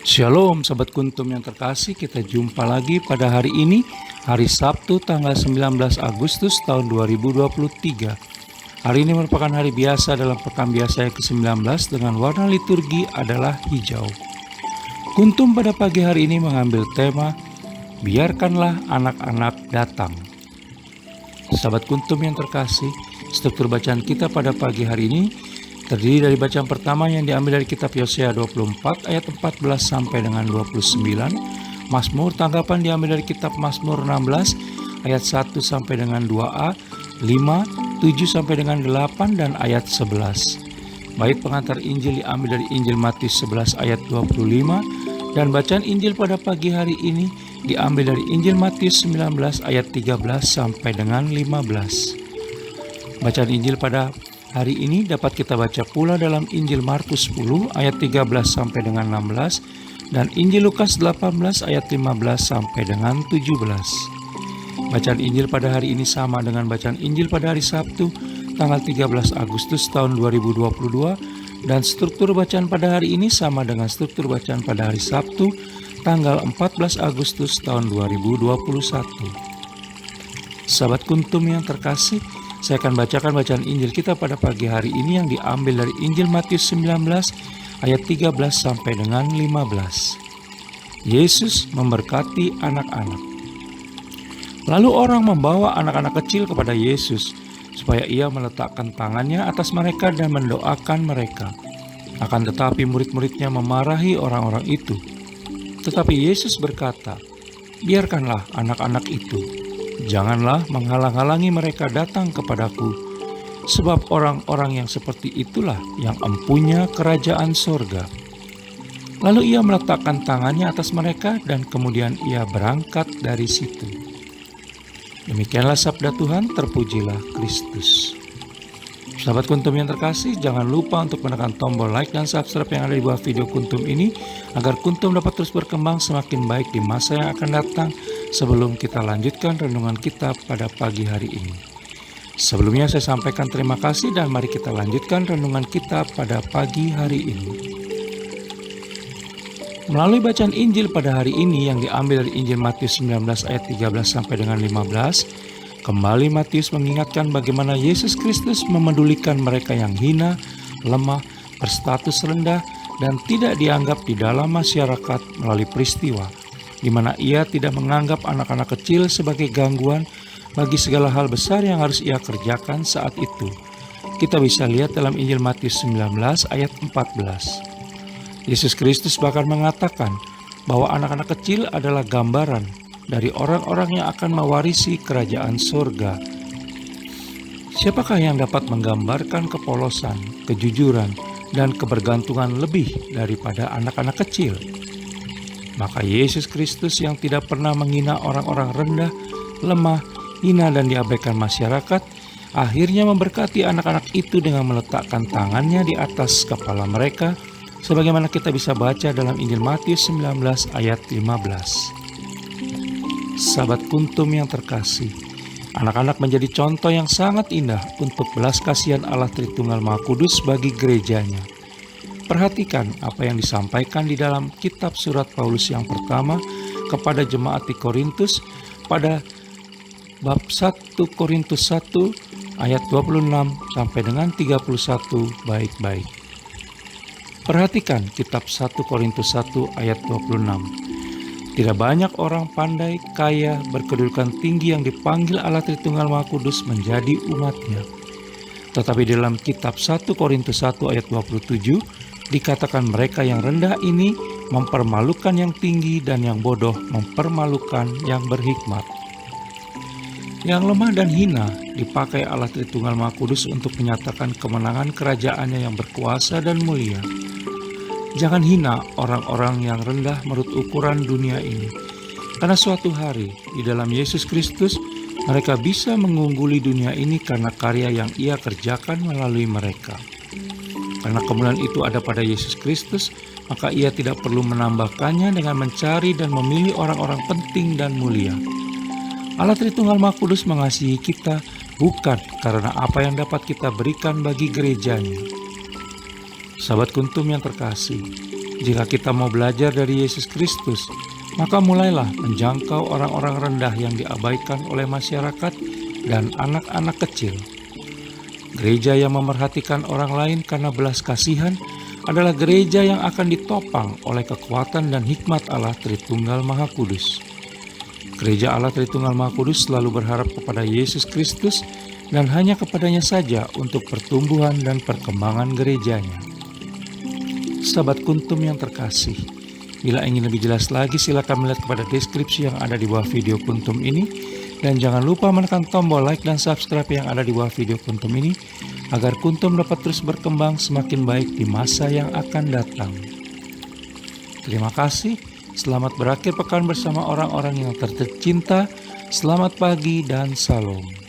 Shalom Sobat Kuntum yang terkasih, kita jumpa lagi pada hari ini, hari Sabtu tanggal 19 Agustus tahun 2023. Hari ini merupakan hari biasa dalam pekan biasa yang ke-19 dengan warna liturgi adalah hijau. Kuntum pada pagi hari ini mengambil tema, biarkanlah anak-anak datang. Sahabat Kuntum yang terkasih, struktur bacaan kita pada pagi hari ini terdiri dari bacaan pertama yang diambil dari kitab Yosea 24 ayat 14 sampai dengan 29, Mazmur tanggapan diambil dari kitab Mazmur 16 ayat 1 sampai dengan 2a, 5, 7 sampai dengan 8 dan ayat 11. Bait pengantar Injil diambil dari Injil Matius 11 ayat 25 dan bacaan Injil pada pagi hari ini diambil dari Injil Matius 19 ayat 13 sampai dengan 15. Bacaan Injil pada hari ini dapat kita baca pula dalam Injil Markus 10 ayat 13 sampai dengan 16 dan Injil Lukas 18 ayat 15 sampai dengan 17. Bacaan Injil pada hari ini sama dengan bacaan Injil pada hari Sabtu tanggal 13 Agustus tahun 2022 dan struktur bacaan pada hari ini sama dengan struktur bacaan pada hari Sabtu tanggal 14 Agustus tahun 2021. Sahabat Kuntum yang terkasih, saya akan bacakan bacaan Injil kita pada pagi hari ini yang diambil dari Injil Matius 19 ayat 13 sampai dengan 15. Yesus memberkati anak-anak. Lalu orang membawa anak-anak kecil kepada Yesus supaya ia meletakkan tangannya atas mereka dan mendoakan mereka. Akan tetapi murid-muridnya memarahi orang-orang itu. Tetapi Yesus berkata, biarkanlah anak-anak itu. Janganlah menghalang-halangi mereka datang kepadaku, sebab orang-orang yang seperti itulah yang empunya kerajaan sorga. Lalu ia meletakkan tangannya atas mereka dan kemudian ia berangkat dari situ. Demikianlah sabda Tuhan, terpujilah Kristus. Sahabat Kuntum yang terkasih, jangan lupa untuk menekan tombol like dan subscribe yang ada di bawah video Kuntum ini agar Kuntum dapat terus berkembang semakin baik di masa yang akan datang. Sebelum kita lanjutkan renungan kita pada pagi hari ini, sebelumnya saya sampaikan terima kasih dan mari kita lanjutkan renungan kita pada pagi hari ini. Melalui bacaan Injil pada hari ini yang diambil dari Injil Matius 19 ayat 13 sampai dengan 15, kembali Matius mengingatkan bagaimana Yesus Kristus memedulikan mereka yang hina, lemah, berstatus rendah, dan tidak dianggap di dalam masyarakat melalui peristiwa di mana ia tidak menganggap anak-anak kecil sebagai gangguan bagi segala hal besar yang harus ia kerjakan saat itu. Kita bisa lihat dalam Injil Matius 19 ayat 14. Yesus Kristus bahkan mengatakan bahwa anak-anak kecil adalah gambaran dari orang-orang yang akan mewarisi kerajaan surga. Siapakah yang dapat menggambarkan kepolosan, kejujuran, dan kebergantungan lebih daripada anak-anak kecil? Maka Yesus Kristus yang tidak pernah menghina orang-orang rendah, lemah, hina dan diabaikan masyarakat, akhirnya memberkati anak-anak itu dengan meletakkan tangannya di atas kepala mereka, sebagaimana kita bisa baca dalam Injil Matius 19 ayat 15. Sahabat Kuntum yang terkasih, anak-anak menjadi contoh yang sangat indah untuk belas kasihan Allah Tritunggal Maha Kudus bagi gerejanya. Perhatikan apa yang disampaikan di dalam kitab surat Paulus yang pertama kepada jemaat di Korintus pada bab 1 Korintus 1 ayat 26 sampai dengan 31 baik-baik. Perhatikan kitab 1 Korintus 1 ayat 26. Tidak banyak orang pandai, kaya, berkedudukan tinggi yang dipanggil Allah Tritunggal Maha Kudus menjadi umatnya. Tetapi dalam kitab 1 Korintus 1 ayat 27 dikatakan mereka yang rendah ini mempermalukan yang tinggi dan yang bodoh mempermalukan yang berhikmat. Yang lemah dan hina dipakai Allah Tritunggal Maha Kudus untuk menyatakan kemenangan kerajaannya yang berkuasa dan mulia. Jangan hina orang-orang yang rendah menurut ukuran dunia ini, karena suatu hari di dalam Yesus Kristus mereka bisa mengungguli dunia ini karena karya yang ia kerjakan melalui mereka. Karena kemuliaan itu ada pada Yesus Kristus, maka ia tidak perlu menambahkannya dengan mencari dan memilih orang-orang penting dan mulia. Allah Tritunggal Maha Kudus mengasihi kita bukan karena apa yang dapat kita berikan bagi gerejanya. Sahabat Kuntum yang terkasih, Jika kita mau belajar dari Yesus Kristus, maka mulailah menjangkau orang-orang rendah yang diabaikan oleh masyarakat dan anak-anak kecil. Gereja yang memerhatikan orang lain karena belas kasihan adalah gereja yang akan ditopang oleh kekuatan dan hikmat Allah Tritunggal Maha Kudus. Gereja Allah Tritunggal Maha Kudus selalu berharap kepada Yesus Kristus dan hanya kepadanya saja untuk pertumbuhan dan perkembangan gerejanya. Sahabat Kuntum yang terkasih, bila ingin lebih jelas lagi silakan melihat kepada deskripsi yang ada di bawah video Kuntum ini, dan jangan lupa menekan tombol like dan subscribe yang ada di bawah video Kuntum ini agar Kuntum dapat terus berkembang semakin baik di masa yang akan datang. Terima kasih, selamat berakhir pekan bersama orang-orang yang tercinta, selamat pagi dan salam.